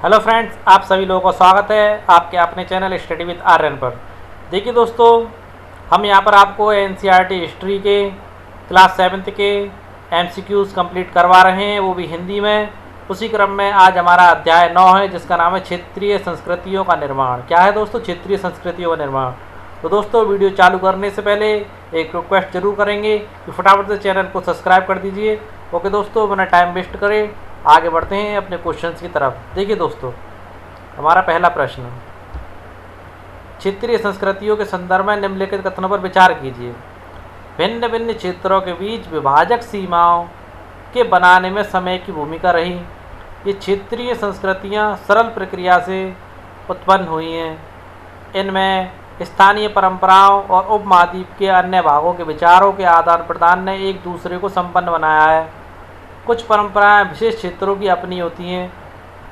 Hello friends, आप सभी लोगों का स्वागत है आपके अपने चैनल स्टडी विद आर्यन पर। देखिए दोस्तों, हम यहाँ पर आपको एनसीईआरटी हिस्ट्री के क्लास 7th के एमसीक्यूज़ कंप्लीट करवा रहे हैं, वो भी हिंदी में। उसी क्रम में आज हमारा अध्याय 9 है, जिसका नाम है क्षेत्रीय संस्कृतियों का निर्माण। क्या है दोस्तों? क्षेत्रीय संस्कृतियों का निर्माण। तो दोस्तों, वीडियो चालू करने से पहले एक रिक्वेस्ट जरूर करेंगे कि फटाफट से चैनल को सब्सक्राइब कर दीजिए। ओके दोस्तों, बिना टाइम वेस्ट करे आगे बढ़ते हैं अपने क्वेश्चंस की तरफ। देखिए दोस्तों, हमारा पहला प्रश्न, क्षेत्रीय संस्कृतियों के संदर्भ में निम्नलिखित कथनों पर विचार कीजिए। भिन्न भिन्न क्षेत्रों के बीच विभाजक सीमाओं के बनाने में समय की भूमिका रही। ये क्षेत्रीय संस्कृतियां सरल प्रक्रिया से उत्पन्न हुई हैं। इनमें स्थानीय परंपराओं और उपमहाद्वीप के अन्य भागों के विचारों के आदान प्रदान ने एक दूसरे को संपन्न बनाया है। कुछ परंपराएं विशेष क्षेत्रों की अपनी होती हैं,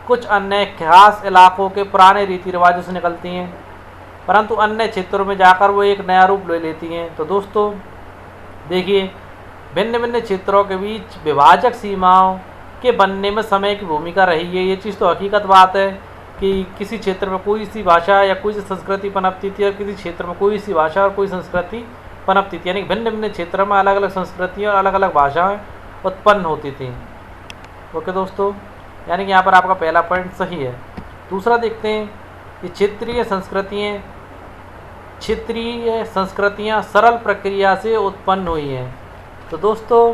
कुछ अन्य खास इलाकों के पुराने रीति रिवाजों से निकलती हैं, परंतु अन्य क्षेत्रों में जाकर वो एक नया रूप ले लेती हैं। तो दोस्तों देखिए, भिन्न भिन्न क्षेत्रों के बीच विभाजक सीमाओं के बनने में समय की भूमिका रही है। ये चीज़ तो हकीकत बात है कि किसी क्षेत्र में कोई सी भाषा या कोई सी संस्कृति पनपती थी और किसी क्षेत्र में कोई सी भाषा और कोई संस्कृति पनपती थी, यानी भिन्न भिन्न क्षेत्रों में अलग अलग संस्कृतियाँ और अलग अलग भाषाएँ उत्पन्न होती थी। ओके दोस्तों, यानी कि यहाँ पर आपका पहला पॉइंट सही है। दूसरा देखते हैं कि क्षेत्रीय संस्कृतियाँ सरल प्रक्रिया से उत्पन्न हुई हैं। तो दोस्तों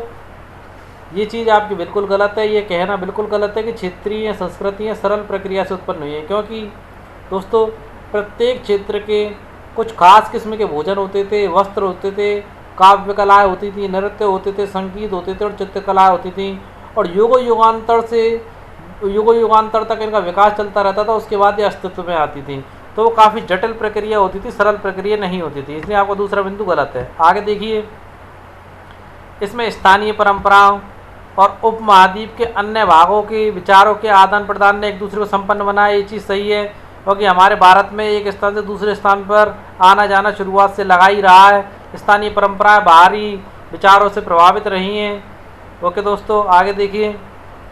ये चीज़ आपकी बिल्कुल गलत है। ये कहना बिल्कुल गलत है कि क्षेत्रीय संस्कृतियाँ सरल प्रक्रिया से उत्पन्न हुई हैं, क्योंकि दोस्तों प्रत्येक क्षेत्र के कुछ खास किस्म के भोजन होते थे, वस्त्र होते थे, काव्य कलाएँ होती थी, नृत्य होते थे, संगीत होते थे और चित्रकलाएँ होती थी। और युगों युगांतर तक इनका विकास चलता रहता था। उसके बाद ये अस्तित्व में आती थी। तो वो काफ़ी जटिल प्रक्रिया होती थी, सरल प्रक्रिया नहीं होती थी। इसलिए आपका दूसरा बिंदु गलत है। आगे देखिए, इसमें स्थानीय परंपराओं और उपमहाद्वीप के अन्य भागों के विचारों के आदान प्रदान ने एक दूसरे को संपन्न बनाया। ये चीज़ सही है, क्योंकि हमारे भारत में एक स्थान से दूसरे स्थान पर आना जाना शुरुआत से लगा ही रहा है। स्थानीय परंपराएं बाहरी विचारों से प्रभावित रही हैं। ओके दोस्तों, आगे देखिए,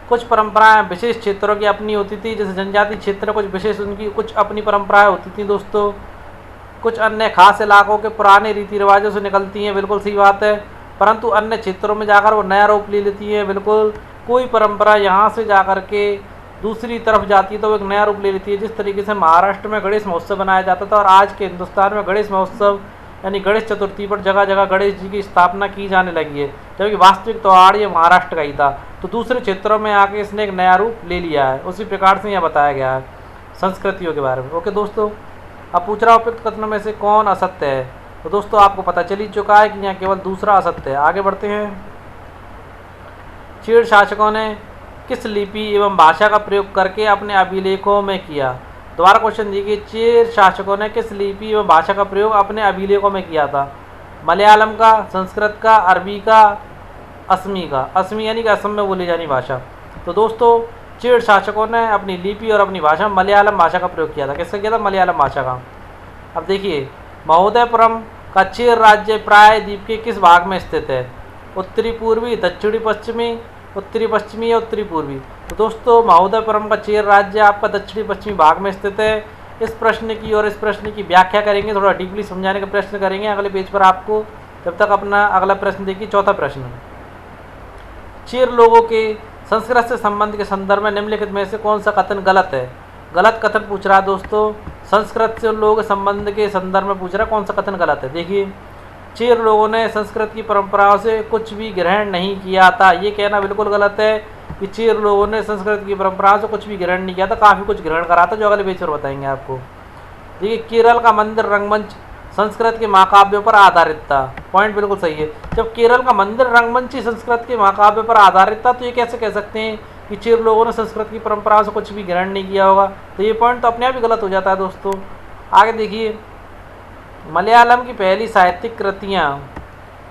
कुछ परंपराएं विशेष क्षेत्रों की अपनी होती थी, जैसे जनजाति क्षेत्र कुछ विशेष उनकी कुछ अपनी परंपराएं होती थी दोस्तों। कुछ अन्य खास इलाकों के पुराने रीति रिवाजों से निकलती हैं, बिल्कुल सही बात है, परंतु अन्य क्षेत्रों में जाकर वो नया रूप ले लेती हैं। बिल्कुल, कोई परंपरा यहाँ से जाकर के दूसरी तरफ जाती है तो वो एक नया रूप ले लेती है। जिस तरीके से महाराष्ट्र में गणेश महोत्सव बनाया जाता था और आज के हिंदुस्तान में गणेश महोत्सव यानी गणेश चतुर्थी पर जगह जगह गणेश जी की स्थापना की जाने लगी है, जबकि वास्तविक त्यौहार ये महाराष्ट्र का ही था। तो दूसरे क्षेत्रों में आके इसने एक नया रूप ले लिया है। उसी प्रकार से यहाँ बताया गया है संस्कृतियों के बारे में। ओके दोस्तों, अब पूछ रहा उपयुक्त कथनों में से कौन असत्य है। तो दोस्तों आपको पता चल ही चुका है कि यहाँ केवल दूसरा असत्य है। आगे बढ़ते हैं। चीड़ शासकों ने किस लिपि एवं भाषा का प्रयोग करके अपने अभिलेखों में किया। दोबारा क्वेश्चन देखिए, चीड़ शासकों ने किस लिपि एवं भाषा का प्रयोग अपने अभिलेखों में किया था। मलयालम का, संस्कृत का, अरबी का, असमी का। असमी यानी कि असम में बोली जानी भाषा। तो दोस्तों चीड़ शासकों ने अपनी लिपि और अपनी भाषा मलयालम भाषा का प्रयोग किया था। किसका किया था? मलयालम भाषा का। अब देखिए, महोदयपुरम का चीड़ राज्य प्राय द्वीप के किस भाग में स्थित है? उत्तरी पूर्वी, दक्षिणी पश्चिमी, उत्तरी पश्चिमी या उत्तरी पूर्वी? तो दोस्तों महोदयपुरम का चीड़ राज्य आपका दक्षिणी पश्चिमी भाग में स्थित है। इस प्रश्न की और इस प्रश्न की व्याख्या करेंगे, थोड़ा डीपली समझाने का प्रश्न करेंगे अगले पेज पर आपको। जब तक अपना अगला प्रश्न देखिए, चौथा प्रश्न, चीड़ लोगों के संस्कृत से संबंध के संदर्भ में निम्नलिखित में से कौन सा कथन गलत है? गलत कथन पूछ रहा है दोस्तों, संस्कृत से उन लोगों के संबंध के संदर्भ में पूछ रहा है, कौन सा कथन गलत है। देखिए, चीड़ लोगों ने संस्कृत की परंपराओं से कुछ भी ग्रहण नहीं किया था। ये कहना बिल्कुल गलत है कि चीड़ लोगों ने संस्कृत की परंपराओं से कुछ भी ग्रहण नहीं किया था, काफ़ी कुछ ग्रहण करा था, जो अगले पेज पर बताएंगे आपको। देखिए, केरल का मंदिर रंगमंच संस्कृत के महाकाव्यों पर आधारित था। पॉइंट बिल्कुल सही है। जब केरल का मंदिर रंगमंच ही संस्कृत के महाकाव्य पर आधारित था, तो ये कैसे कह सकते हैं कि चीड़ लोगों ने संस्कृत की परंपराओं से कुछ भी ग्रहण नहीं किया होगा? तो ये पॉइंट तो अपने आप ही गलत हो जाता है दोस्तों। आगे देखिए, मलयालम की पहली साहित्यिक कृतियाँ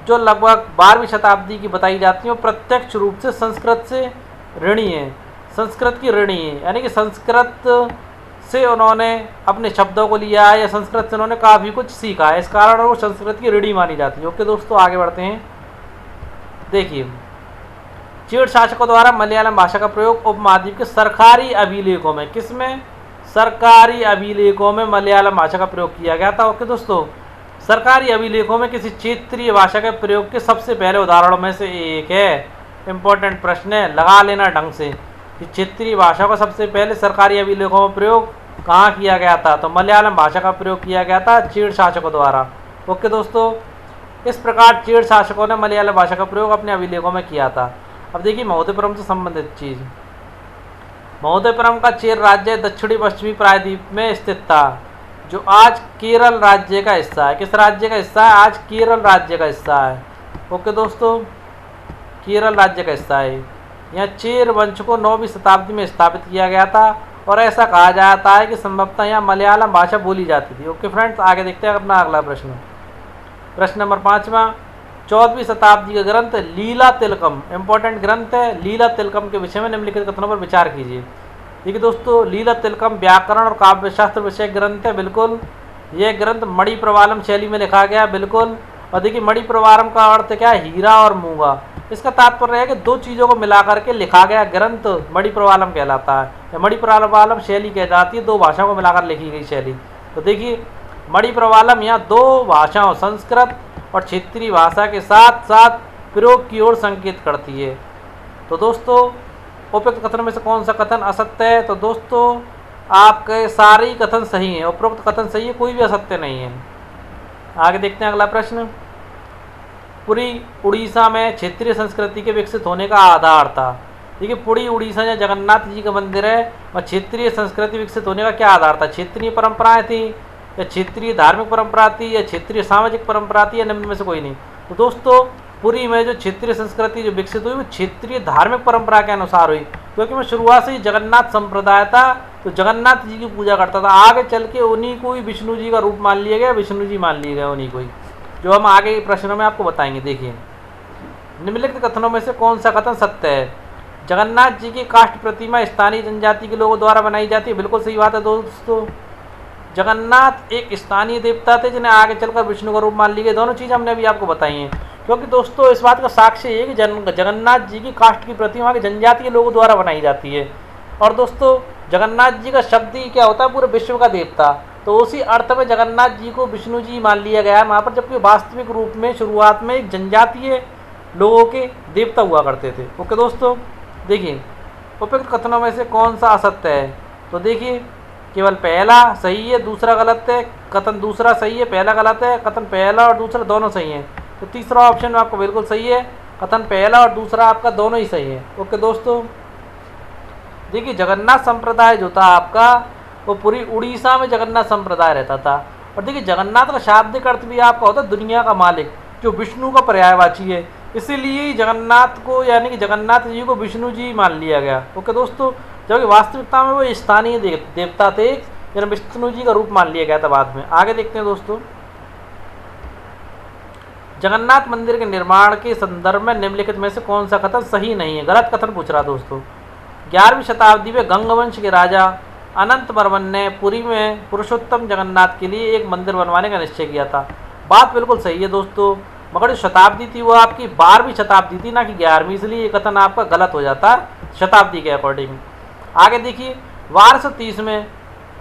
जो लगभग 12वीं शताब्दी की बताई जाती हैं, प्रत्यक्ष रूप से संस्कृत से ऋणी है, संस्कृत की ऋणी है, यानी कि संस्कृत से उन्होंने अपने शब्दों को लिया है या संस्कृत से उन्होंने काफ़ी कुछ सीखा है, इस कारण वो संस्कृत की ऋणी मानी जाती है। ओके दोस्तों, आगे बढ़ते हैं। देखिए, चीड़ शासकों द्वारा मलयालम भाषा का प्रयोग उपमहाद्वीप के सरकारी अभिलेखों में, किसमें? सरकारी अभिलेखों में मलयालम भाषा का प्रयोग किया गया था। ओके दोस्तों, सरकारी अभिलेखों में किसी क्षेत्रीय भाषा के प्रयोग के सबसे पहले उदाहरणों में से एक है। इंपॉर्टेंट प्रश्न है, लगा लेना ढंग से कि क्षेत्रीय भाषा का सबसे पहले सरकारी अभिलेखों में प्रयोग कहाँ किया गया था? तो मलयालम भाषा का प्रयोग किया गया था चीड़ शासकों द्वारा। ओके दोस्तों, इस प्रकार चीड़ शासकों ने मलयालम भाषा का प्रयोग अपने अभिलेखों में किया था। अब देखिए महोदयपुरम से संबंधित चीज़। महोदयपुरम का चेर राज्य दक्षिणी पश्चिमी प्रायद्वीप में स्थित था, जो आज केरल राज्य का हिस्सा है। किस राज्य का हिस्सा है? आज केरल राज्य का हिस्सा है। ओके दोस्तों, केरल राज्य का हिस्सा है। यहाँ चेर वंश को 9वीं शताब्दी में स्थापित किया गया था और ऐसा कहा जाता है कि संभवतः यहाँ मलयालम भाषा बोली जाती थी। ओके फ्रेंड्स, आगे देखते हैं अपना अगला प्रश्न। प्रश्न नंबर 5वां, 14वीं शताब्दी का ग्रंथ लीला तिलकम, इंपॉर्टेंट ग्रंथ है। लीला तिलकम के विषय में निम्नलिखित कथनों पर विचार कीजिए। देखिए दोस्तों, लीला तिलकम व्याकरण और काव्यशास्त्र विषय ग्रंथ है, बिल्कुल। यह ग्रंथ मणि प्रवालम शैली में लिखा गया, बिल्कुल। और देखिए मणि प्रवालम का अर्थ क्या है? हीरा और मूंगा। इसका तात्पर्य है कि दो चीज़ों को मिलाकर के लिखा गया ग्रंथ मणि प्रवालम कहलाता है। मणि प्रवालम शैली कह जाती है दो भाषाओं को मिलाकर लिखी गई शैली। तो देखिए मणि प्रवालम यहाँ दो भाषाओं संस्कृत और क्षेत्रीय भाषा के साथ साथ प्रयोग की ओर संकेत करती है। तो दोस्तों, उपयुक्त कथन में से कौन सा कथन असत्य है? तो दोस्तों आपके सारे ही कथन सही हैं, उपरोक्त कथन सही है, कोई भी असत्य नहीं है। आगे देखते हैं अगला प्रश्न। पुरी उड़ीसा में क्षेत्रीय संस्कृति के विकसित होने का आधार था। देखिए पुरी उड़ीसा में जगन्नाथ जी का मंदिर है और क्षेत्रीय संस्कृति विकसित होने का क्या आधार था? क्षेत्रीय परंपराएं थी या क्षेत्रीय धार्मिक परंपरा थी या क्षेत्रीय सामाजिक परंपरा थी या निम्न में से कोई नहीं? तो दोस्तों पुरी में जो क्षेत्रीय संस्कृति जो विकसित हुई वो क्षेत्रीय धार्मिक परंपरा के अनुसार हुई, क्योंकि मैं शुरुआत से ही जगन्नाथ संप्रदाय था तो जगन्नाथ जी की पूजा करता था। आगे चल के उन्हीं को ही विष्णु जी का रूप मान लिया गया, विष्णु जी मान लिए गए उन्हीं को ही, जो हम आगे प्रश्नों में आपको बताएंगे। देखिए निम्नलिखित कथनों में से कौन सा कथन सत्य है? जगन्नाथ जी की काष्ठ प्रतिमा स्थानीय जनजाति के लोगों द्वारा बनाई जाती है, बिल्कुल सही बात है दोस्तों। जगन्नाथ एक स्थानीय देवता थे जिन्हें आगे चलकर विष्णु का रूप मान लिए गए। दोनों चीज़ हमने अभी आपको बताई हैं, क्योंकि दोस्तों इस बात का साक्ष्य है कि जगन्नाथ जी की काष्ठ की प्रतिमा के जनजाति के लोगों द्वारा बनाई जाती है। और दोस्तों जगन्नाथ जी का शब्द ही क्या होता है? पूरे विश्व का देवता। तो उसी अर्थ में जगन्नाथ जी को विष्णु जी मान लिया गया है वहाँ पर, जबकि वास्तविक रूप में शुरुआत में एक जनजातीय लोगों के देवता हुआ करते थे। ओके दोस्तों, देखिए उपयुक्त कथनों में से कौन सा असत्य है? तो देखिए केवल पहला सही है, दूसरा गलत है। कथन दूसरा सही है, पहला गलत है। कथन पहला और दूसरा दोनों सही हैं। तो तीसरा ऑप्शन में आपको बिल्कुल सही है, कथन पहला और दूसरा आपका दोनों ही सही है। ओके दोस्तों, देखिए जगन्नाथ संप्रदाय जो था आपका वो पूरी उड़ीसा में जगन्नाथ संप्रदाय रहता था। और देखिए जगन्नाथ का शाब्दिक अर्थ भी आपका होता है दुनिया का मालिक, जो विष्णु का पर्यायवाची है। इसीलिए जगन्नाथ को यानी कि जगन्नाथ जी को विष्णु जी मान लिया गया। ओके दोस्तों, जबकि वास्तविकता में वो स्थानीय देवता थे, जिन्हें विष्णु जी का रूप मान लिया गया था बाद में। आगे देखते हैं दोस्तों, जगन्नाथ मंदिर के निर्माण के संदर्भ में निम्नलिखित में से कौन सा कथन सही नहीं है? गलत कथन पूछ रहा दोस्तों। 11वीं शताब्दी में गंगवंश के राजा अनंत वर्मन ने पुरी में पुरुषोत्तम जगन्नाथ के लिए एक मंदिर बनवाने का निश्चय किया था। बात बिल्कुल सही है दोस्तों, मगर जो शताब्दी थी वो आपकी 12वीं शताब्दी थी, ना कि 11वीं, इसलिए ये कथन आपका गलत हो जाता है शताब्दी के अकॉर्डिंग। आगे देखिए 1230 में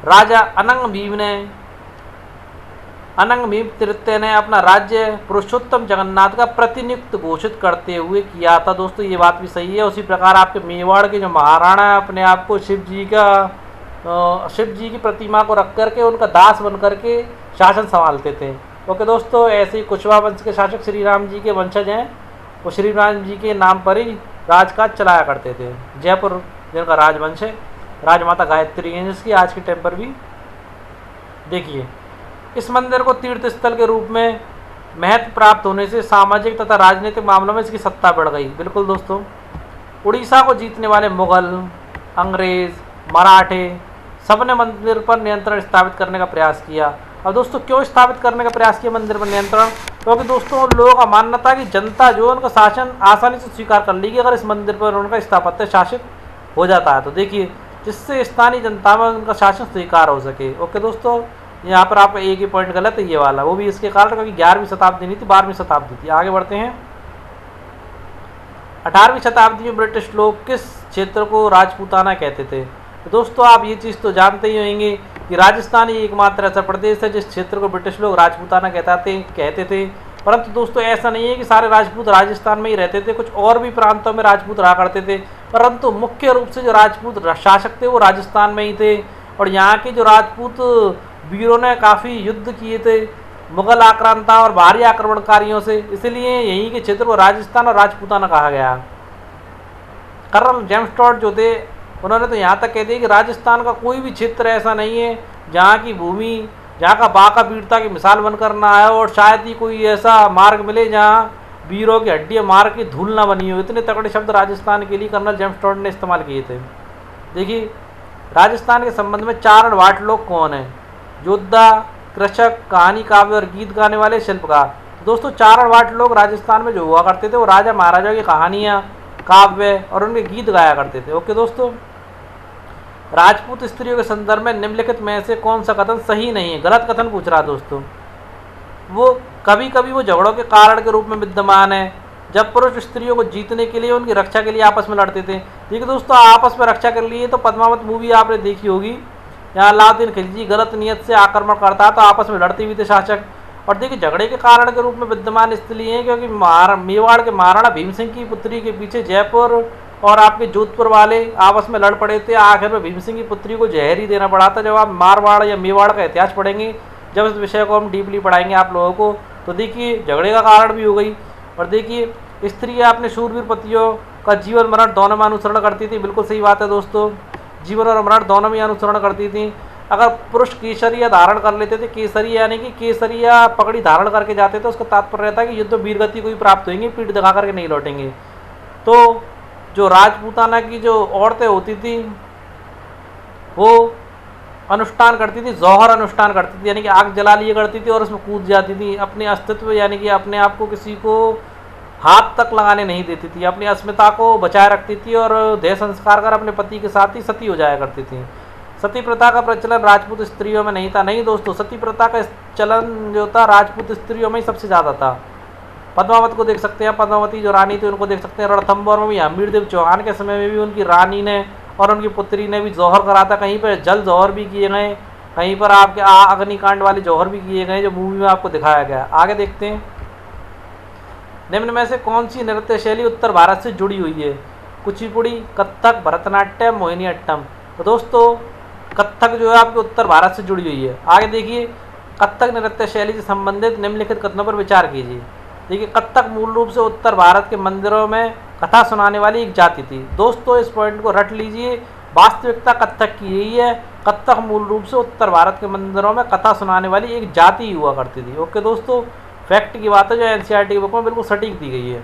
राजा अनंग भीम तृतीय ने अपना राज्य पुरुषोत्तम जगन्नाथ का प्रतिनियुक्त घोषित करते हुए किया था। दोस्तों ये बात भी सही है। उसी प्रकार आपके मेवाड़ के जो महाराणा अपने आप को शिव जी की प्रतिमा को रख करके उनका दास बन करके शासन संभालते थे। ओके दोस्तों, ऐसे ही कुशवा वंश के शासक श्री राम जी के वंशज हैं, वो श्री राम जी के नाम पर ही राजकाज चलाया करते थे। जयपुर जिनका राजवंश है, राजमाता गायत्री हैं जिसकी आज के टाइम पर भी। देखिए इस मंदिर को तीर्थ स्थल के रूप में महत्व प्राप्त होने से सामाजिक तथा राजनीतिक मामलों में इसकी सत्ता बढ़ गई। बिल्कुल दोस्तों, उड़ीसा को जीतने वाले मुगल, अंग्रेज, मराठे सबने मंदिर पर नियंत्रण स्थापित करने का प्रयास किया। अब दोस्तों क्यों स्थापित करने का प्रयास किया मंदिर पर नियंत्रण? क्योंकि दोस्तों लोगों का मानना था कि जनता जो है उनका शासन आसानी से स्वीकार कर लेगी अगर इस मंदिर पर उनका स्थापत्य शासित हो जाता है। तो देखिए जिससे स्थानीय जनता में उनका शासन स्वीकार हो सके। ओके दोस्तों, यहाँ पर आपका एक ही पॉइंट गलत है, ये वाला, वो भी इसके कारण क्योंकि 11वीं शताब्दी नहीं थी, 12वीं शताब्दी थी। आगे बढ़ते हैं। 18वीं शताब्दी में ब्रिटिश लोग किस क्षेत्र को राजपूताना कहते थे? तो दोस्तों आप ये चीज़ तो जानते ही होंगे कि राजस्थान ही एकमात्र ऐसा प्रदेश है जिस क्षेत्र को ब्रिटिश लोग राजपूताना कहते थे। परंतु दोस्तों ऐसा नहीं है कि सारे राजपूत राजस्थान में ही रहते थे, कुछ और भी प्रांतों में राजपूत रहा करते थे, परंतु मुख्य रूप से जो राजपूत शासक थे वो राजस्थान में ही थे। और यहाँ के जो राजपूत वीरों ने काफ़ी युद्ध किए थे मुगल आक्रांता और बाहरी आक्रमणकारियों से, इसलिए यहीं के क्षेत्र को राजस्थान और राजपूताना कहा गया। कर्नल जेम्स टॉड जो थे उन्होंने तो यहाँ तक कह दिया कि राजस्थान का कोई भी क्षेत्र ऐसा नहीं है जहाँ की भूमि, जहाँ का बाका वीरता की मिसाल बनकर ना आया, और शायद ही कोई ऐसा मार्ग मिले जहाँ वीरों की हड्डियाँ मार की धूल ना बनी हो। इतने तगड़े शब्द राजस्थान के लिए कर्नल जेम्स टॉड ने इस्तेमाल किए थे। देखिए राजस्थान के संबंध में 4 अडवाट लोग कौन हैं? योद्धा, कृषक, कहानी, काव्य और गीत गाने वाले, शिल्पकार। तो दोस्तों 4 अडवाट लोग राजस्थान में जो हुआ करते थे वो राजा महाराजाओं की कहानियाँ, काव्य और उनके गीत गाया करते थे। ओके दोस्तों, राजपूत स्त्रियों के संदर्भ में निम्नलिखित में से कौन सा कथन सही नहीं है? गलत कथन पूछ रहा है दोस्तों। वो कभी कभी वो झगड़ों के कारण के रूप में विद्यमान है जब पुरुष स्त्रियों को जीतने के लिए उनकी रक्षा के लिए आपस में लड़ते थे। ठीक है दोस्तों, आपस में रक्षा कर लिए तो पद्मावत मूवी आपने देखी होगी, यहाँ अलाउद्दीन खिलजी गलत नियत से आक्रमण करता तो आपस में लड़ते भी थे शासक। और देखिए झगड़े के कारण के रूप में विद्यमान इसलिए हैं क्योंकि मेवाड़ के महाराणा भीम सिंह की पुत्री के पीछे जयपुर और आपके जोधपुर वाले आपस में लड़ पड़े थे। आखिर में भीम सिंह की पुत्री को जहर ही देना पड़ा था। जब आप मारवाड़ या मेवाड़ का इतिहास पढ़ेंगे, जब इस विषय को हम डीपली पढ़ाएंगे आप लोगों को, तो देखिए झगड़े का कारण भी हो गई। और देखिए स्त्रियाँ अपने शूरवीर पतियों का जीवन मरण दोनों में अनुसरण करती थी। बिल्कुल सही बात है दोस्तों, जीवन और मरण दोनों में अनुसरण करती थी। अगर पुरुष केसरिया धारण कर लेते थे, केसरी यानी कि केसरिया पगड़ी धारण करके जाते थे, उसका तात्पर्य रहता है कि युद्ध वीरगति को ही प्राप्त होंगे, पीठ दिखा करके नहीं लौटेंगे। तो जो राजपूताना की जो औरतें होती थी वो अनुष्ठान करती थी, जौहर अनुष्ठान करती थी, यानी कि आग जला लिए करती थी और उसमें कूद जाती थी। अपने अस्तित्व यानी कि अपने आप को किसी को हाथ तक लगाने नहीं देती थी, अपनी अस्मिता को बचाए रखती थी और देह संस्कार कर अपने पति के साथ ही सती हो जाया करती थी। सती प्रथा का प्रचलन राजपूत स्त्रियों में नहीं था। नहीं दोस्तों, सती प्रथा का चलन जो था राजपूत स्त्रियों में ही सबसे ज़्यादा था। पद्मावत को देख सकते हैं, पद्मावती जो रानी थी उनको देख सकते हैं। रणथंभौर में भी हमीरदेव चौहान के समय में भी उनकी रानी ने और उनकी पुत्री ने भी जौहर करा था। कहीं पर जल जौहर भी किए गए, कहीं पर आपके अग्निकांड वाले जौहर भी किए गए, जो मूवी में आपको दिखाया गया। आगे देखते हैं, निम्न में से कौन सी नृत्य शैली उत्तर भारत से जुड़ी हुई है? कुचिपुड़ी, कथक, भरतनाट्यम, मोहिनीअट्टम। तो दोस्तों कथक जो है आपके उत्तर भारत से जुड़ी हुई है। आगे देखिए, कथक नृत्य शैली से संबंधित निम्नलिखित कथनों पर विचार कीजिए। देखिए कथक मूल रूप से उत्तर भारत के मंदिरों में कथा सुनाने वाली एक जाति थी। दोस्तों इस पॉइंट को रट लीजिए, वास्तविकता कथक की यही है। कथक मूल रूप से उत्तर भारत के मंदिरों में कथा सुनाने वाली एक जाति हुआ करती थी। ओके दोस्तों, फैक्ट की बात है जो एनसीईआरटी की बुक में बिल्कुल सटीक दी गई है।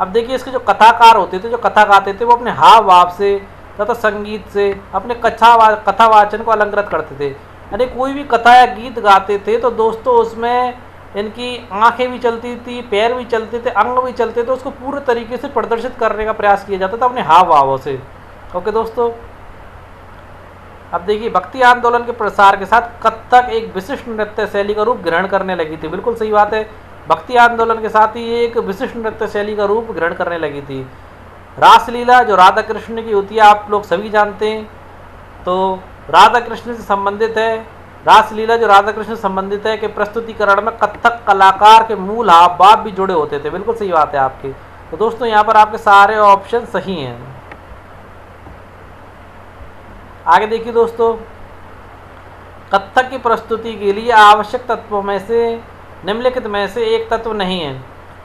अब देखिए इसके जो कथाकार होते थे, जो कथा गाते थे, वो अपने हाव भाव से तथा संगीत से अपने कथावाचन को अलंकृत करते थे। यानी कोई भी कथा या गीत गाते थे तो दोस्तों उसमें इनकी आंखें भी चलती थी, पैर भी चलते थे, अंग भी चलते थे, उसको पूरे तरीके से प्रदर्शित करने का प्रयास किया जाता था अपने हाव भावों से। ओके दोस्तों, अब देखिए भक्ति आंदोलन के प्रसार के साथ कथक एक विशिष्ट नृत्य शैली का रूप ग्रहण करने लगी थी। बिल्कुल सही बात है, भक्ति आंदोलन के साथ ही एक विशिष्ट नृत्य शैली का रूप ग्रहण करने लगी थी। रासलीला जो राधा कृष्ण की होती है आप लोग सभी जानते हैं, तो राधा कृष्ण से संबंधित है। रासलीला जो राधा कृष्ण से संबंधित है कि प्रस्तुतिकरण में कथक कलाकार के मूल हाव भाव भी जुड़े होते थे। बिल्कुल सही बात है आपकी। तो दोस्तों यहाँ पर आपके सारे ऑप्शन सही हैं। आगे देखिए दोस्तों, कथक की प्रस्तुति के लिए आवश्यक तत्वों में से निम्नलिखित में से एक तत्व नहीं है।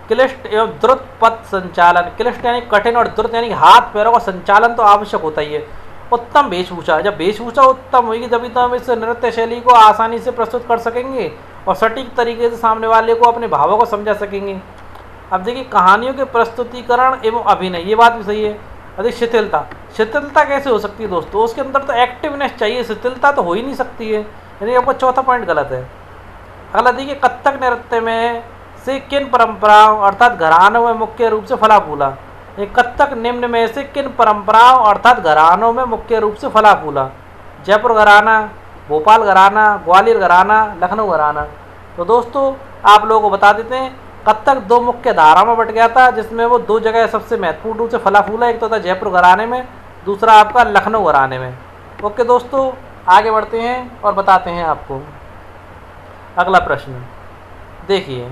क्लिष्ट एवं द्रुत पथ संचालन। क्लिष्ट यानी कठिन और द्रुत यानी हाथ पैरों का संचालन तो आवश्यक होता ही है। उत्तम वेशभूषा, जब वेशभूषा उत्तम होगी तभी तो हम इस नृत्य शैली को आसानी से प्रस्तुत कर सकेंगे और सटीक तरीके से सामने वाले को अपने भावों को समझा सकेंगे। अब देखिए कहानियों के प्रस्तुतिकरण एवं अभिनय, ये बात भी सही है। अरे शिथिलता, शिथिलता कैसे हो सकती है दोस्तों? उसके अंदर तो एक्टिवनेस चाहिए, शिथिलता तो हो ही नहीं सकती है। यानी आपका चौथा पॉइंट गलत है। अगला देखिए, कथक नृत्य में से किन परंपराओं अर्थात घरानों में मुख्य रूप से फला फूला? कथक निम्न में से किन परंपराओं अर्थात घरानों में मुख्य रूप से फला फूला? जयपुर घराना, भोपाल घराना, ग्वालियर घराना, लखनऊ घराना। तो दोस्तों आप लोगों को बता देते हैं, कत्थक दो मुख्य धाराओं में बट गया था, जिसमें वो दो जगह सबसे महत्वपूर्ण रूप से फला फूला, एक तो था जयपुर घराने में, दूसरा आपका लखनऊ घराने में। ओके दोस्तों, आगे बढ़ते हैं और बताते हैं आपको अगला प्रश्न। देखिए,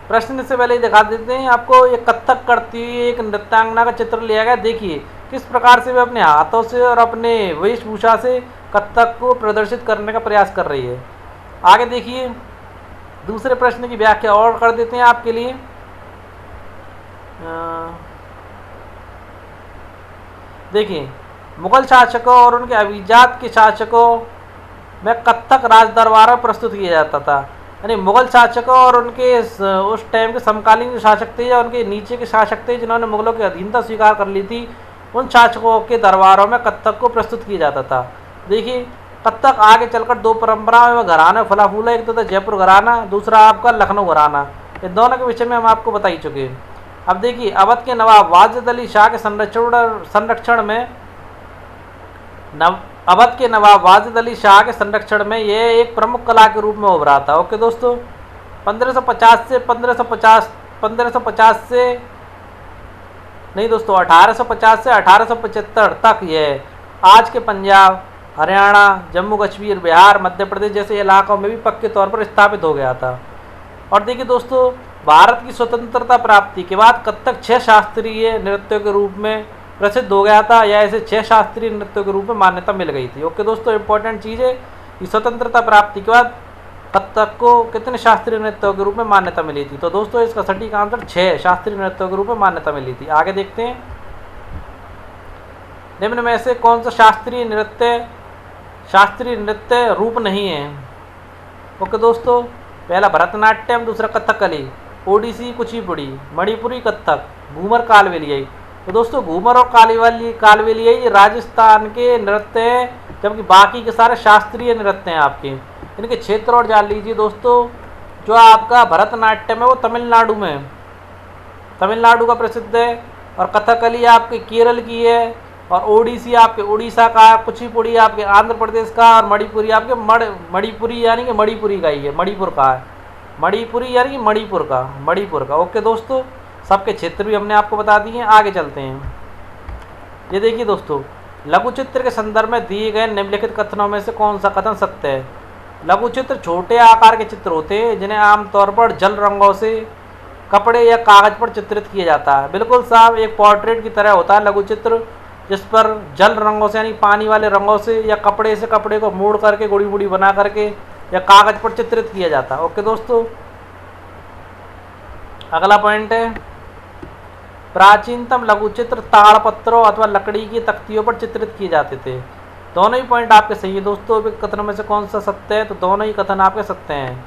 प्रश्न से पहले ही दिखा देते हैं आपको। ये कत्थक करती हुई एक नृत्यांगना का चित्र लिया गया। देखिए किस प्रकार से वे अपने हाथों से और अपने वेशभूषा से कत्थक को प्रदर्शित करने का प्रयास कर रही है। आगे देखिए, दूसरे प्रश्न की व्याख्या और कर देते हैं आपके लिए। देखिए, मुगल शासकों और उनके अभिजात के शासकों में कत्थक राज दरबार में प्रस्तुत किया जाता था। यानी मुगल शासकों और उनके उस टाइम के समकालीन जो शासक थे या उनके नीचे के शासक थे जिन्होंने मुगलों की अधीनता स्वीकार कर ली थी, उन शासकों के दरबारों में कत्थक को प्रस्तुत किया जाता था। देखिए, कत्थक आगे चलकर दो परंपराओं में घराना फला फूला, एक तो था जयपुर घराना, दूसरा आपका लखनऊ घराना। ये दोनों के विषय में हम आपको बता ही चुके हैं। अब देखिए, अवध के नवाब वाजिद अली शाह के संरक्षण में यह एक प्रमुख कला के रूप में उभरा था। ओके दोस्तों, 1850 से 1875 तक यह आज के पंजाब, हरियाणा, जम्मू कश्मीर, बिहार, मध्य प्रदेश जैसे इलाकों में भी पक्के तौर पर स्थापित हो गया था। और देखिए दोस्तों, भारत की स्वतंत्रता प्राप्ति के बाद कत्थक 6 शास्त्रीय नृत्यों के रूप में प्रसिद्ध हो गया था, या ऐसे 6 शास्त्रीय नृत्यों के रूप में मान्यता मिल गई थी। ओके दोस्तों, इंपॉर्टेंट चीज़ है कि स्वतंत्रता प्राप्ति के बाद कत्थक को कितने शास्त्रीय नृत्यों के रूप में मान्यता मिली थी। तो दोस्तों, इसका सटीक आंसर 6 शास्त्रीय नृत्यों के रूप में मान्यता मिली थी। आगे देखते हैं, निम्न में से कौन सा शास्त्रीय नृत्य रूप नहीं है। ओके दोस्तों, पहला भरतनाट्यम, दूसरा कथकली, ओडिसी कुचिपुड़ी, मणिपुरी कत्थक, घूमर कालबेलियाई। तो दोस्तों, घूमर और कालबेलियाई राजस्थान के नृत्य हैं, जबकि बाकी के सारे शास्त्रीय नृत्य हैं आपके। इनके क्षेत्र और जान लीजिए दोस्तों। जो आपका भरतनाट्यम है वो तमिलनाडु में, तमिलनाडु का प्रसिद्ध है, और कथकली आपके केरल की है, और ओडिसी आपके उड़ीसा का, कुचिपुड़ी आपके आंध्र प्रदेश का, और मणिपुरी आपके मणिपुरी यानी कि मणिपुरी का ही है, मणिपुर का है, मणिपुरी यानी कि मणिपुर का। ओके दोस्तों, सबके क्षेत्र भी हमने आपको बता दिए हैं। आगे चलते हैं। ये देखिए दोस्तों, लघु चित्र के संदर्भ में दिए गए निम्नलिखित कथनों में से कौन सा कथन सत्य है। लघु चित्र छोटे आकार के चित्र होते हैं जिन्हें आमतौर पर जल रंगों से कपड़े या कागज पर चित्रित किया जाता है। बिल्कुल साफ एक पोर्ट्रेट की तरह होता है लघु चित्र, जिस पर जल रंगों से यानी पानी वाले रंगों से या कपड़े से कपड़े को मोड़ करके गुड़ी गुड़ी बना करके या कागज पर चित्रित किया जाता है। ओके दोस्तों, अगला पॉइंट है, प्राचीनतम लघु चित्र ताड़पत्रों अथवा लकड़ी की तख्तियों पर चित्रित किए जाते थे। दोनों ही पॉइंट आपके सही है दोस्तों। कथनों में से कौन सा सत्य है, तो दोनों ही कथन आपके सत्य हैं।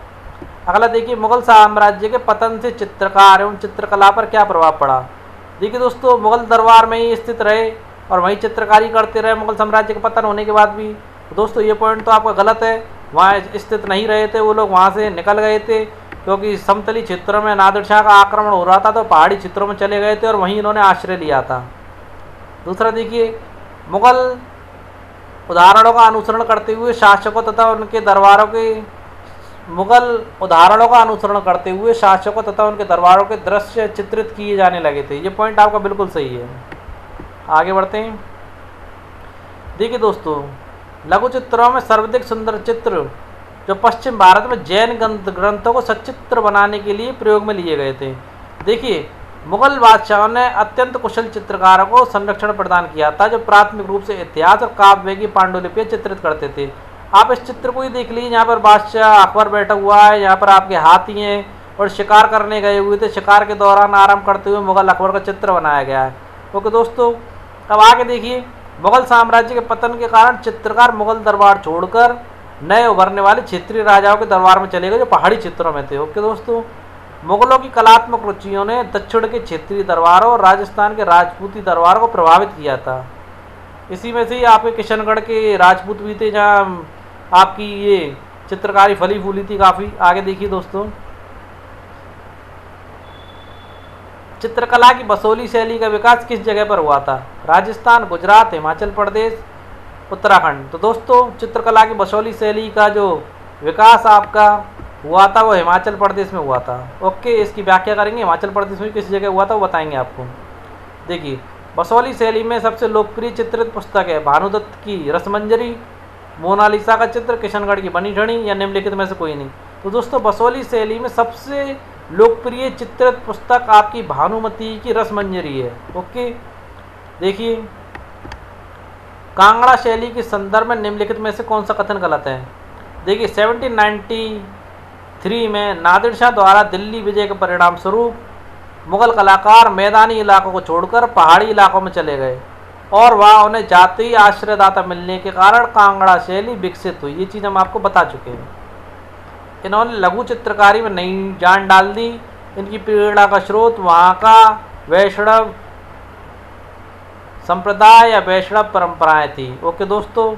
अगला देखिए, मुगल साम्राज्य के पतन से चित्रकार एवं चित्रकला पर क्या प्रभाव पड़ा। देखिए दोस्तों, मुगल दरबार में ही स्थित रहे और वहीं चित्रकारी करते रहे मुगल साम्राज्य के पतन होने के बाद भी। तो दोस्तों, ये पॉइंट तो आपका गलत है, वहाँ स्थित नहीं रहे थे वो लोग, वहाँ से निकल गए थे, क्योंकि समतली क्षेत्रों में नादिर शाह का आक्रमण हो रहा था तो पहाड़ी क्षेत्रों में चले गए थे और वहीं इन्होंने आश्रय लिया था। दूसरा देखिए, मुगल उदाहरणों का अनुसरण करते हुए शासकों तथा उनके दरबारों के दृश्य चित्रित किए जाने लगे थे। ये पॉइंट आपका बिल्कुल सही है। आगे बढ़ते हैं। देखिए दोस्तों, लघु चित्रों में सर्वाधिक सुंदर चित्र जो पश्चिम भारत में जैन ग्रंथों को सचित्र बनाने के लिए प्रयोग में लिए गए थे। देखिए, मुगल बादशाहों ने अत्यंत कुशल चित्रकारों को संरक्षण प्रदान किया था, जो प्राथमिक रूप से इतिहास और काव्य की पांडुलिपियाँ चित्रित करते थे। आप इस चित्र को ही देख लीजिए, यहाँ पर बादशाह अकबर बैठा हुआ है, यहाँ पर आपके हाथी हैं और शिकार करने गए हुए थे। शिकार के दौरान आराम करते हुए मुगल अकबर का चित्र बनाया गया है। ओके दोस्तों, अब आगे देखिए, मुगल साम्राज्य के पतन के कारण चित्रकार मुगल दरबार छोड़कर नए उभरने वाले क्षेत्रीय राजाओं के दरबार में चले गए जो पहाड़ी क्षेत्रों में थे। ओके दोस्तों, मुगलों की कलात्मक रुचियों ने दक्षिण के क्षेत्रीय दरबारों और राजस्थान के राजपूती दरबारों को प्रभावित किया था। इसी में से ही आपके किशनगढ़ के राजपूत भी थे, जहाँ आपकी ये चित्रकारी फली फूली थी काफ़ी। आगे देखिए दोस्तों, चित्रकला की बसोली शैली का विकास किस जगह पर हुआ था। राजस्थान, गुजरात, हिमाचल प्रदेश, उत्तराखंड। तो दोस्तों, चित्रकला की बसोली शैली का जो विकास आपका हुआ था वो हिमाचल प्रदेश में हुआ था। ओके, इसकी व्याख्या करेंगे, हिमाचल प्रदेश में किस जगह हुआ था वो बताएंगे आपको। देखिए, बसोली शैली में सबसे लोकप्रिय चित्रित पुस्तक है भानुदत्त की रसमंजरी, मोनालिसा का चित्र, किशनगढ़ की बनी ठनी, या निम्नलिखित में से कोई नहीं। तो दोस्तों, बसोली शैली में सबसे लोकप्रिय चित्रित पुस्तक आपकी भानुमती की रसमंजरी है। ओके, देखिए, कांगड़ा शैली के संदर्भ में निम्नलिखित में से कौन सा कथन गलत है। देखिए, 1793 में नादिर शाह द्वारा दिल्ली विजय के परिणाम स्वरूप मुगल कलाकार मैदानी इलाकों को छोड़कर पहाड़ी इलाकों में चले गए और वहाँ उन्हें जातीय आश्रयदाता मिलने के कारण कांगड़ा शैली विकसित हुई। ये चीज़ हम आपको बता चुके हैं। इन्होंने लघु चित्रकारी में नई जान डाल दी। इनकी प्रेरणा का स्रोत वहाँ का वैष्णव संप्रदाय या वैष्णव परंपराएं थी। ओके दोस्तों,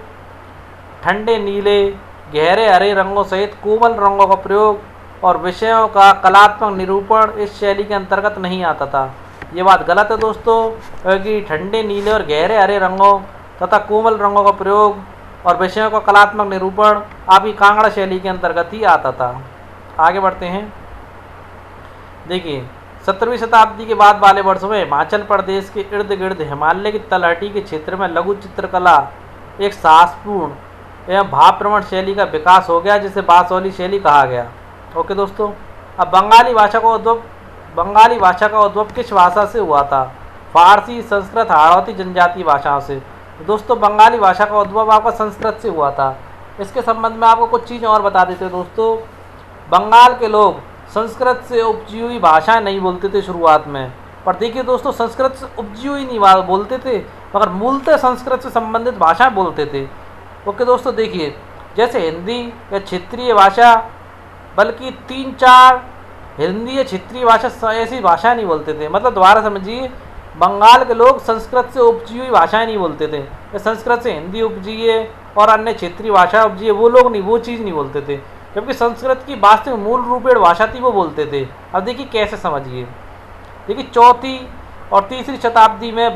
ठंडे नीले गहरे हरे रंगों सहित कोमल रंगों का प्रयोग और विषयों का कलात्मक निरूपण इस शैली के अंतर्गत नहीं आता था। ये बात गलत है दोस्तों, क्योंकि ठंडे नीले और गहरे हरे रंगों तथा कोमल रंगों का प्रयोग और विषयों का कलात्मक निरूपण आपकी कांगड़ा शैली के अंतर्गत ही आता था। आगे बढ़ते हैं। देखिए, 17वीं शताब्दी के बाद वाले वर्षों में हिमाचल प्रदेश के इर्द गिर्द हिमालय की तलहटी के क्षेत्र में लघु चित्रकला एक साहसपूर्ण एवं भावप्रवण शैली का विकास हो गया, जिसे बासोली शैली कहा गया। ओके दोस्तों, अब बंगाली भाषा का उद्भव किस भाषा से हुआ था। फारसी, संस्कृत, हाड़ौती जनजातीय भाषाओं से। दोस्तों, बंगाली भाषा का उद्भव आपका संस्कृत से हुआ था। इसके संबंध में आपको कुछ चीज़ और बता देते हैं दोस्तों। बंगाल के लोग संस्कृत से उपजी हुई भाषाएं नहीं बोलते थे शुरुआत में, पर देखिए दोस्तों, संस्कृत से उपजी हुई नहीं बोलते थे, मगर मूलतः संस्कृत से संबंधित भाषाएं बोलते थे। ओके दोस्तों, देखिए, जैसे हिंदी या क्षेत्रीय भाषा, बल्कि 3-4 हिंदी या क्षेत्रीय भाषा ऐसी भाषाएं नहीं बोलते थे। मतलब दोबारा समझिए, बंगाल के लोग संस्कृत से उपजी हुई भाषाएं नहीं बोलते थे। संस्कृत से हिंदी उपजी है और अन्य क्षेत्रीय भाषा उपजी है, वो लोग नहीं, वो चीज़ नहीं बोलते थे, जबकि संस्कृत की वास्तविक मूल रूपेण भाषा थी, वो बोलते थे। अब देखिए कैसे समझिए। देखिए, 4वीं और 3री शताब्दी में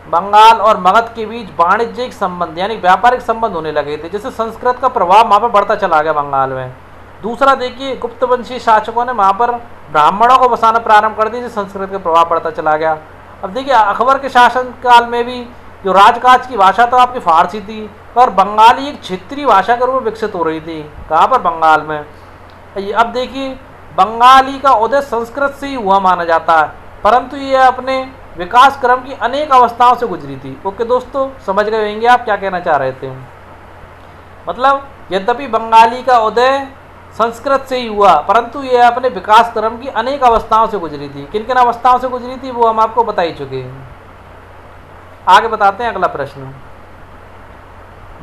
बंगाल और मगध के बीच वाणिज्यिक संबंध यानी व्यापारिक संबंध होने लगे थे, जिससे संस्कृत का प्रभाव वहाँ पर बढ़ता चला गया बंगाल में। दूसरा देखिए, गुप्त वंशीय शासकों ने वहाँ पर ब्राह्मणों को बसाना प्रारंभ कर दिया, जिससे संस्कृत का प्रभाव बढ़ता चला गया। अब देखिए, अकबर के शासन काल में भी जो राजकाज की भाषा तो आपकी फारसी थी, पर बंगाली एक क्षेत्रीय भाषा के रूप में विकसित हो रही थी। कहाँ पर? बंगाल में। अब देखिए, बंगाली का उदय संस्कृत से ही हुआ माना जाता है, परंतु ये अपने विकास क्रम की अनेक अवस्थाओं से गुजरी थी। ओके दोस्तों, समझ गए होंगे आप क्या कहना चाह रहे थे। मतलब यद्यपि बंगाली का उदय संस्कृत से ही हुआ, परंतु यह अपने विकास क्रम की अनेक अवस्थाओं से गुजरी थी। किन किन अवस्थाओं से गुजरी थी वो हम आपको बता ही चुके हैं। आगे बताते हैं अगला प्रश्न।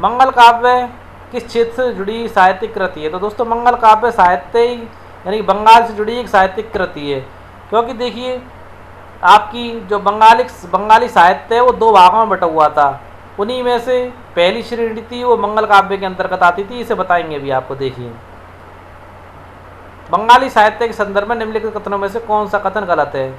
मंगल काव्य किस क्षेत्र से जुड़ी साहित्यिक कृति है? तो दोस्तों, मंगल काव्य साहित्य यानी बंगाल से जुड़ी एक साहित्यिक कृति है, क्योंकि देखिए आपकी जो बंगाली साहित्य है वो 2 भागों में बटा हुआ था। उन्हीं में से पहली श्रेणी थी वो मंगल काव्य के अंतर्गत आती थी। इसे बताएंगे भी आपको। देखिए, बंगाली साहित्य के संदर्भ में निम्नलिखित कथनों में से कौन सा कथन गलत है?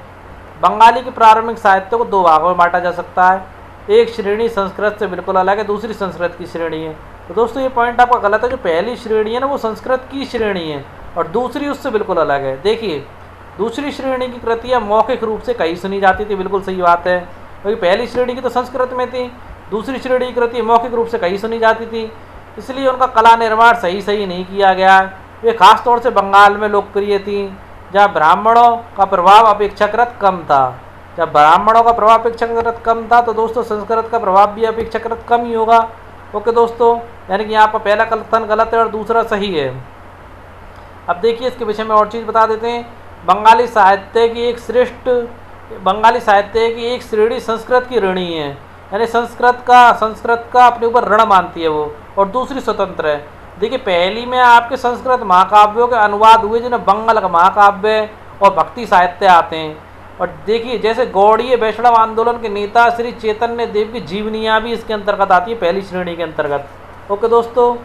बंगाली के प्रारंभिक साहित्य को 2 भागों में बांटा जा सकता है। एक श्रेणी संस्कृत से बिल्कुल अलग है, दूसरी संस्कृत की श्रेणी है। तो दोस्तों, ये पॉइंट आपका गलत है। जो पहली श्रेणी है ना वो संस्कृत की श्रेणी है और दूसरी उससे बिल्कुल अलग है। देखिए, दूसरी श्रेणी की कृतियाँ मौखिक रूप से कहीं सुनी जाती थी, बिल्कुल सही बात है, क्योंकि पहली श्रेणी की तो संस्कृत में थी, दूसरी श्रेणी की कृति मौखिक रूप से कहीं सुनी जाती थी, इसलिए उनका कला निर्माण सही नहीं किया गया। वे खास तौर से बंगाल में लोकप्रिय थी, जहाँ ब्राह्मणों का प्रभाव अपेक्षाकृत कम था। जब ब्राह्मणों का प्रभाव अपेक्षाकृत कम था तो दोस्तों संस्कृत का प्रभाव भी अपेक्षाकृत कम ही होगा। ओके दोस्तों, यानी कि यहाँ पर पहला कथन गलत है और दूसरा सही है। अब देखिए, इसके विषय में और चीज़ बता देते हैं। बंगाली साहित्य की एक श्रेणी संस्कृत की ऋणी है, यानी संस्कृत का अपने ऊपर ऋण मानती है वो, और दूसरी स्वतंत्र है। देखिए, पहली में आपके संस्कृत महाकाव्यों के अनुवाद हुए, जिन्हें बंगाल का महाकाव्य और भक्ति साहित्य आते हैं। और देखिए, जैसे गौड़ीय वैष्णव आंदोलन के नेता श्री चैतन्य देव की जीवनियाँ भी इसके अंतर्गत आती है, पहली श्रेणी के अंतर्गत। ओके दोस्तों,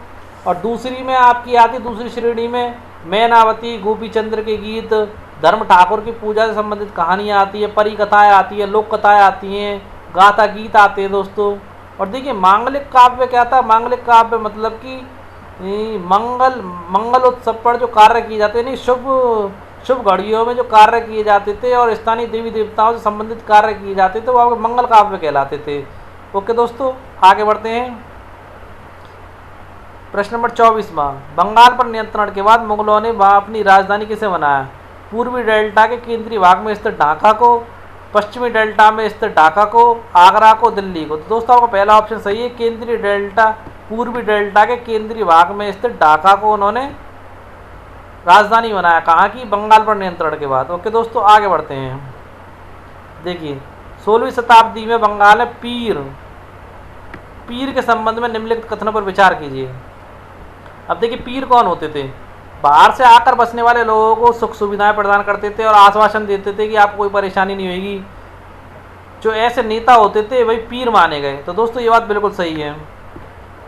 और दूसरी में आपकी आती, दूसरी श्रेणी में मैनावती, गोपीचंद्र के गीत, धर्म ठाकुर की पूजा से संबंधित कहानियाँ आती है, परी कथाएँ आती है, लोक कथाएँ आती हैं, गाथा गीत आते हैं दोस्तों। और देखिए, मांगलिक काव्य क्या था? मांगलिक काव्य मतलब कि मंगल मंगल उत्सव पर जो कार्य किए जाते हैं, नहीं शुभ शुभ घड़ियों में जो कार्य किए जाते थे और स्थानीय देवी देवताओं से संबंधित कार्य किए जाते थे वो आपके मंगल काव्य कहलाते थे। ओके दोस्तों, आगे बढ़ते हैं। प्रश्न नंबर 24वां, बंगाल पर नियंत्रण के बाद मुगलों ने वहाँ अपनी राजधानी किसे बनाया? पूर्वी डेल्टा के केंद्रीय भाग में स्थित ढाका को, पश्चिमी डेल्टा में स्थित ढाका को, आगरा को, दिल्ली को। तो दोस्तों आपका पहला ऑप्शन सही है, केंद्रीय डेल्टा, पूर्वी डेल्टा के केंद्रीय भाग में स्थित ढाका को उन्होंने राजधानी बनाया। कहाँ की? बंगाल पर नियंत्रण के बाद। ओके दोस्तों, आगे बढ़ते हैं। देखिए 16वीं शताब्दी में बंगाल में पीर के संबंध में निम्नलिखित कथनों पर विचार कीजिए। अब देखिए पीर कौन होते थे? बाहर से आकर बसने वाले लोगों को सुख सुविधाएं प्रदान करते थे और आश्वासन देते थे कि आपको कोई परेशानी नहीं होगी। जो ऐसे नेता होते थे वही पीर माने गए। तो दोस्तों ये बात बिल्कुल सही है।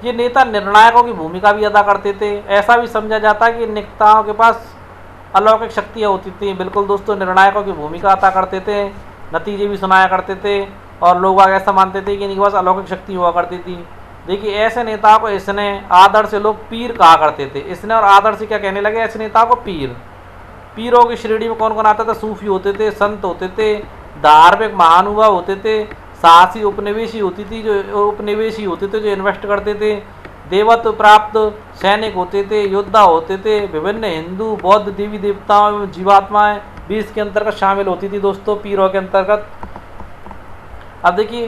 ये नेता निर्णायकों की भूमिका भी अदा करते थे। ऐसा भी समझा जाता है कि नेताओं के पास अलौकिक शक्तियाँ होती थी। बिल्कुल दोस्तों, निर्णायकों की भूमिका अदा करते थे, नतीजे भी सुनाया करते थे और लोग ऐसा मानते थे कि इनके पास अलौकिक शक्ति हुआ करती थी। देखिए ऐसे नेताओं को इसने आदर से लोग पीर कहा करते थे। इसने और आदर से क्या कहने लगे? ऐसे नेताओं को पीर। पीरों की श्रेणी में कौन कौन आता था? सूफी होते थे, संत होते थे, धार्मिक महानुभाव होते थे, साहसी उपनिवेशी होती थी जो इन्वेस्ट करते थे, देवत्व प्राप्त सैनिक होते थे, योद्धा होते थे, विभिन्न हिंदू बौद्ध देवी देवताओं एवं जीवात्माएं भी इसके अंतर्गत शामिल होती थी दोस्तों, पीरों के अंतर्गत। अब देखिए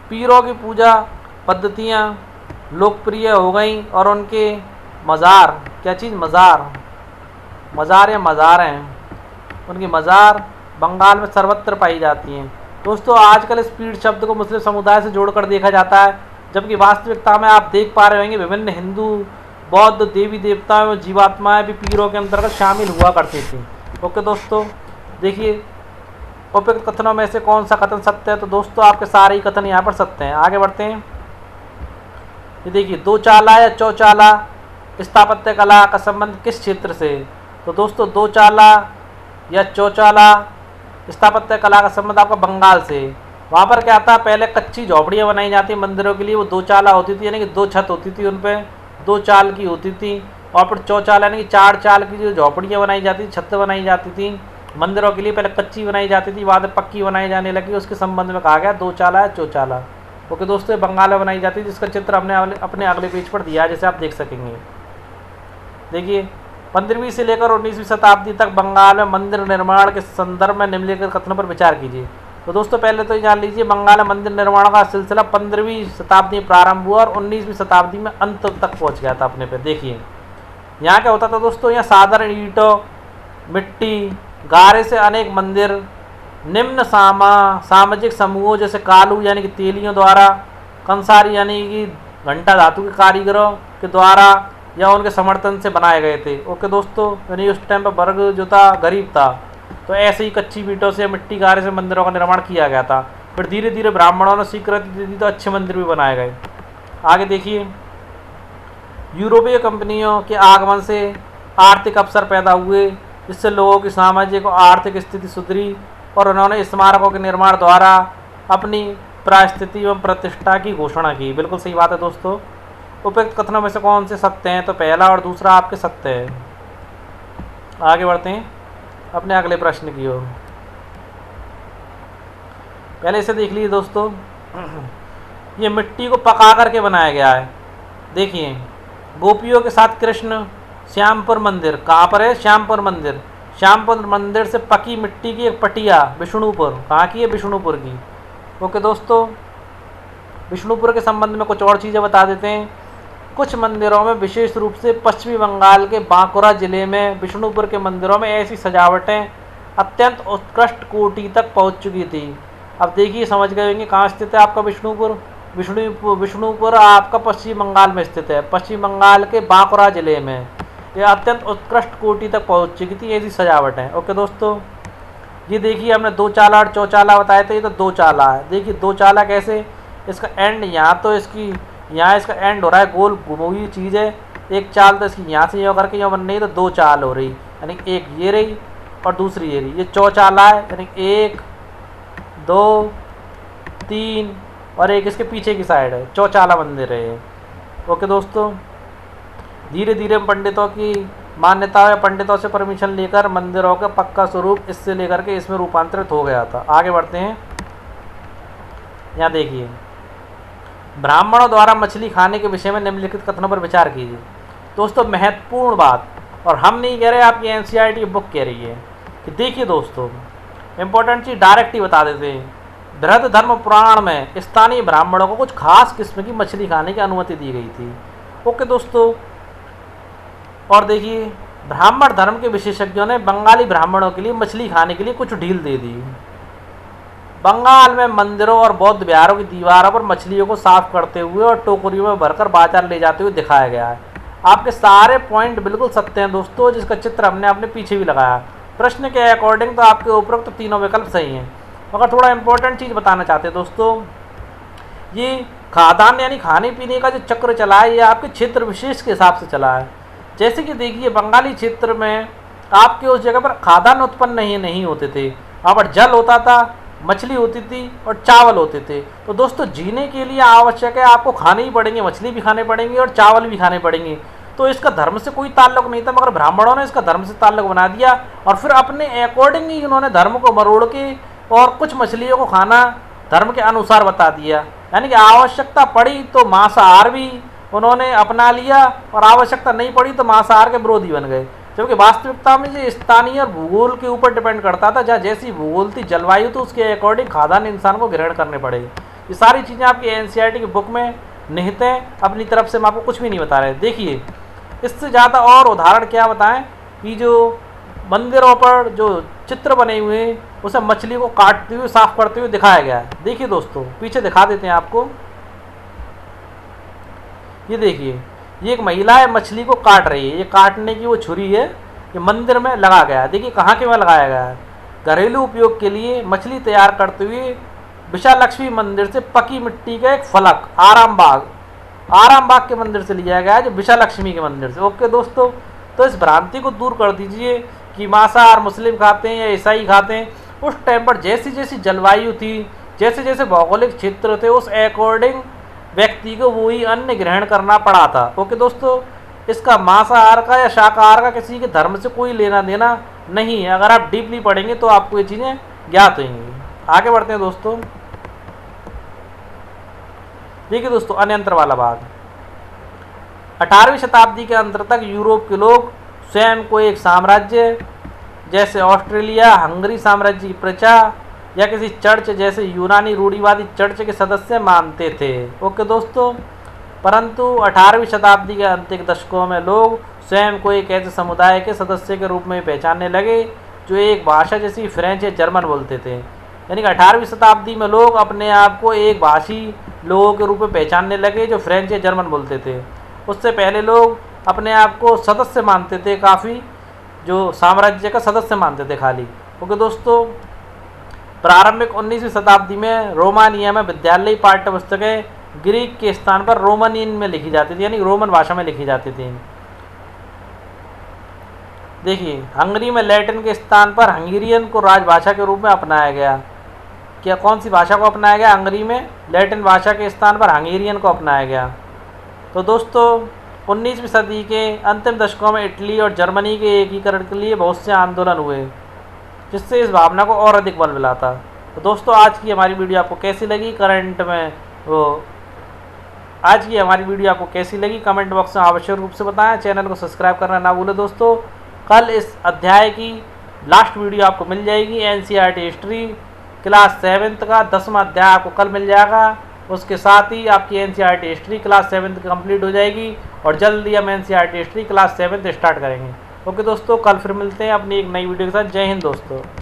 पीरों की पूजा पद्धतियाँ लोकप्रिय हो गई और उनके मज़ार, क्या चीज़? मज़ार या मज़ार हैं, उनकी मज़ार बंगाल में सर्वत्र पाई जाती हैं। दोस्तों आजकल इस पीर शब्द को मुस्लिम समुदाय से जोड़कर देखा जाता है, जबकि वास्तविकता में आप देख पा रहे होंगे विभिन्न हिंदू बौद्ध देवी देवताओं और जीवात्माएं भी पीरों के अंतर्गत शामिल हुआ करती थी। ओके दोस्तों, देखिए उपयुक्त कथनों में से कौन सा कथन सत्य है? तो दोस्तों आपके सारे ही कथन यहाँ पर सत्य हैं। आगे बढ़ते हैं। ये देखिए दो चाला या चौचाला स्थापत्य कला का संबंध किस क्षेत्र से? तो दोस्तों दो चाला या चौचाला स्थापत्य कला का संबंध आपका बंगाल से। वहाँ पर क्या था? पहले कच्ची झोपड़ियाँ बनाई जाती मंदिरों के लिए, वो दो चाला होती थी, यानी कि दो छत होती थी, उन पर दो चाल की होती थी। और फिर चौचाला यानी कि चार चाल की जो झोपड़ियाँ बनाई जाती थी, छत बनाई जाती थी मंदिरों के लिए। पहले कच्ची बनाई जाती थी, बाद में पक्की बनाई जाने लगी। उसके संबंध में कहा गया दो चाला या चौचाला। ओके दोस्तों, बंगाल में बनाई जाती है, जिसका चित्र हमने अपने अगले पेज पर दिया है, जैसे आप देख सकेंगे। देखिए 15वीं से लेकर 19वीं शताब्दी तक बंगाल में मंदिर निर्माण के संदर्भ में निम्नलिखित कथनों पर विचार कीजिए। तो दोस्तों पहले तो जान लीजिए बंगाल में मंदिर निर्माण का सिलसिला 15वीं शताब्दी में प्रारंभ हुआ और 19वीं शताब्दी में अंत तक पहुँच गया था अपने पे। देखिए यहाँ क्या होता था दोस्तों, यहाँ साधारण ईंटों, मिट्टी, गारे से अनेक मंदिर निम्न सामाजिक समूहों जैसे कालू यानी कि तेलियों द्वारा, कंसारी यानी कि घंटा धातु के कारीगरों के द्वारा या उनके समर्थन से बनाए गए थे। ओके दोस्तों, यानी उस टाइम पर वर्ग जो था गरीब था, तो ऐसे ही कच्ची ईंटों से मिट्टी गारे से मंदिरों का निर्माण किया गया था। फिर धीरे धीरे ब्राह्मणों ने स्वीकृति दे दी तो अच्छे मंदिर भी बनाए गए। आगे देखिए यूरोपीय कंपनियों के आगमन से आर्थिक अवसर पैदा हुए, जिससे लोगों की सामाजिक और आर्थिक स्थिति सुधरी और उन्होंने स्मारकों के निर्माण द्वारा अपनी परिस्थिति एवं प्रतिष्ठा की घोषणा की। बिल्कुल सही बात है दोस्तों। उपयुक्त कथनों में से कौन से सत्य हैं? तो पहला और दूसरा आपके सत्य है। आगे बढ़ते हैं अपने अगले प्रश्न की ओर। पहले इसे देख लीजिए दोस्तों, ये मिट्टी को पका करके बनाया गया है। देखिए गोपियों के साथ कृष्ण, श्यामपुर मंदिर, कहाँ पर है? श्यामपुर मंदिर। श्यामपुर मंदिर से पकी मिट्टी की एक पटिया विष्णुपुर, कहाँ की है? विष्णुपुर की। ओके दोस्तों, विष्णुपुर के संबंध में कुछ और चीज़ें बता देते हैं। कुछ मंदिरों में, विशेष रूप से पश्चिमी बंगाल के बांकुरा जिले में विष्णुपुर के मंदिरों में ऐसी सजावटें अत्यंत उत्कृष्ट कोटि तक पहुंच चुकी थी। अब देखिए समझ गए होंगे कहाँ स्थित है आपका विष्णुपुर। विष्णुपुर आपका पश्चिम बंगाल में स्थित है, पश्चिम बंगाल के बांकुरा जिले में। यह अत्यंत उत्कृष्ट कोटि तक पहुंच चुकी थी ऐसी सजावट है। ओके दोस्तों, ये देखिए हमने दो चाला और चौचाला बताए थे, ये तो दो चाला है। देखिए दो चाला कैसे, इसका एंड यहाँ, तो इसकी यहाँ इसका एंड हो रहा है, गोल घुमी हुई चीज़ है। एक चाल तो इसकी यहाँ से यहाँ करके यहाँ बन रही है, तो दो चाल हो रही, यानी एक ये रही और दूसरी ये रही। ये चौचाला है, यानी 1 2 3 और एक इसके पीछे की साइड है, चौचाला मंदिर है ये। ओके दोस्तों, धीरे धीरे पंडितों की मान्यता या पंडितों से परमिशन लेकर मंदिरों का पक्का स्वरूप इससे लेकर के इसमें रूपांतरित हो गया था। आगे बढ़ते हैं। यहाँ देखिए, ब्राह्मणों द्वारा मछली खाने के विषय में निम्नलिखित कथनों पर विचार कीजिए। दोस्तों महत्वपूर्ण बात, और हम नहीं कह रहे, आपकी एनसीईआरटी की बुक कह रही है कि देखिए दोस्तों, इंपॉर्टेंट चीज़ डायरेक्ट ही बता देते हैं। बृहद धर्म पुराण में स्थानीय ब्राह्मणों को कुछ खास किस्म की मछली खाने की अनुमति दी गई थी। ओके दोस्तों, और देखिए, ब्राह्मण धर्म के विशेषज्ञों ने बंगाली ब्राह्मणों के लिए मछली खाने के लिए कुछ ढील दे दी। बंगाल में मंदिरों और बौद्ध विहारों की दीवारों पर मछलियों को साफ करते हुए और टोकरियों में भरकर बाजार ले जाते हुए दिखाया गया है। आपके सारे पॉइंट बिल्कुल सत्य हैं दोस्तों, जिसका चित्र हमने अपने पीछे भी लगाया। प्रश्न के अकॉर्डिंग तो आपके उपरोक्त तीनों विकल्प सही हैं। मगर थोड़ा इंपॉर्टेंट चीज़ बताना चाहते हैं दोस्तों, ये खाद्यान्न यानी खाने पीने का जो चक्र चला है, ये आपके क्षेत्र विशेष के हिसाब से चला है। जैसे कि देखिए, बंगाली क्षेत्र में आपके उस जगह पर खाद्यान्न उत्पन्न नहीं होते थे। वहाँ पर जल होता था, मछली होती थी और चावल होते थे। तो दोस्तों, जीने के लिए आवश्यक है, आपको खाने ही पड़ेंगे, मछली भी खाने पड़ेंगे और चावल भी खाने पड़ेंगे। तो इसका धर्म से कोई ताल्लुक नहीं था, मगर ब्राह्मणों ने इसका धर्म से ताल्लुक बना दिया और फिर अपने अकॉर्डिंग ही उन्होंने धर्म को मरोड़ के और कुछ मछलियों को खाना धर्म के अनुसार बता दिया। यानी कि आवश्यकता पड़ी तो मांसाहार भी उन्होंने अपना लिया और आवश्यकता नहीं पड़ी तो मांसाहार के विरोधी बन गए। जबकि वास्तविकता में ये स्थानीय और भूगोल के ऊपर डिपेंड करता था। जहाँ जैसी भूगोल थी, जलवायु, तो उसके अकॉर्डिंग खाद्यान्न इंसान को ग्रहण करने पड़े। ये सारी चीज़ें आपकी एनसीईआरटी की बुक में निहित हैं। अपनी तरफ से हम आपको कुछ भी नहीं बता रहे। देखिए, इससे ज़्यादा और उदाहरण क्या बताएं कि जो मंदिरों पर जो चित्र बने हुए हैं, उसे मछली को काटते हुए साफ करते हुए दिखाया गया है। देखिए दोस्तों, पीछे दिखा देते हैं आपको। ये देखिए, ये एक महिला है, मछली को काट रही है। ये काटने की वो छुरी है, ये मंदिर में लगा गया है। देखिए कहाँ के में लगाया गया है। घरेलू उपयोग के लिए मछली तैयार करते हुए विशालक्ष्मी मंदिर से पकी मिट्टी का एक फलक आराम बाग के मंदिर से लिया गया है, जो विशालक्ष्मी के मंदिर से। ओके दोस्तों, तो इस भ्रांति को दूर कर दीजिए कि मांसाहार मुस्लिम खाते हैं या ईसाई खाते हैं। उस टाइम पर जैसी जैसी जलवायु थी, जैसे जैसे भौगोलिक क्षेत्र थे, उस अकॉर्डिंग व्यक्ति को वही अन्न ग्रहण करना पड़ा था। ओके दोस्तों, इसका मांसाहार का या शाकाहार का किसी के धर्म से कोई लेना देना नहीं है। अगर आप डीपली पढ़ेंगे तो आपको ये चीज़ें ज्ञात होंगी। आगे बढ़ते हैं दोस्तों। देखिए दोस्तों, अन्यंत्र वाला भाग। 18वीं शताब्दी के अंत तक यूरोप के लोग स्वयं को एक साम्राज्य जैसे ऑस्ट्रेलिया हंगरी साम्राज्य की प्रजा या किसी चर्च जैसे यूनानी रूढ़िवादी चर्च के सदस्य मानते थे। ओके दोस्तों, परंतु 18वीं शताब्दी के अंतिम दशकों में लोग स्वयं को एक ऐसे समुदाय के सदस्य के रूप में पहचानने लगे जो एक भाषा जैसी फ्रेंच या जर्मन बोलते थे। यानी कि 18वीं शताब्दी में लोग अपने आप को एक भाषी लोगों के रूप में पहचानने लगे जो फ्रेंच या जर्मन बोलते थे। उससे पहले लोग अपने आप को सदस्य मानते थे, काफ़ी जो साम्राज्य का सदस्य मानते थे खाली। ओके दोस्तों, प्रारंभिक 19वीं शताब्दी में रोमानिया में विद्यालयी पाठ्य पुस्तकें ग्रीक के स्थान पर रोमनियन में लिखी जाती थी, यानी रोमन भाषा में लिखी जाती थी। देखिए, हंगरी में लैटिन के स्थान पर हंगेरियन को राजभाषा के रूप में अपनाया गया। क्या कौन सी भाषा को अपनाया गया? हंगरी में लैटिन भाषा के स्थान पर हंगेरियन को अपनाया गया। तो दोस्तों, 19वीं सदी के अंतिम दशकों में इटली और जर्मनी के एकीकरण के लिए बहुत से आंदोलन हुए, जिससे इस भावना को और अधिक बल मिला था। तो दोस्तों, आज की हमारी वीडियो आपको कैसी लगी कमेंट बॉक्स में आवश्यक रूप से बताएं। चैनल को सब्सक्राइब करना ना भूलें दोस्तों। कल इस अध्याय की लास्ट वीडियो आपको मिल जाएगी। एनसीईआरटी हिस्ट्री क्लास 7th का 10वां अध्याय आपको कल मिल जाएगा। उसके साथ ही आपकी NCERT history class 7th complete हो जाएगी और जल्दी हम NCERT history class 7th start करेंगे। ओके दोस्तों, कल फिर मिलते हैं अपनी एक नई वीडियो के साथ। जय हिंद दोस्तों।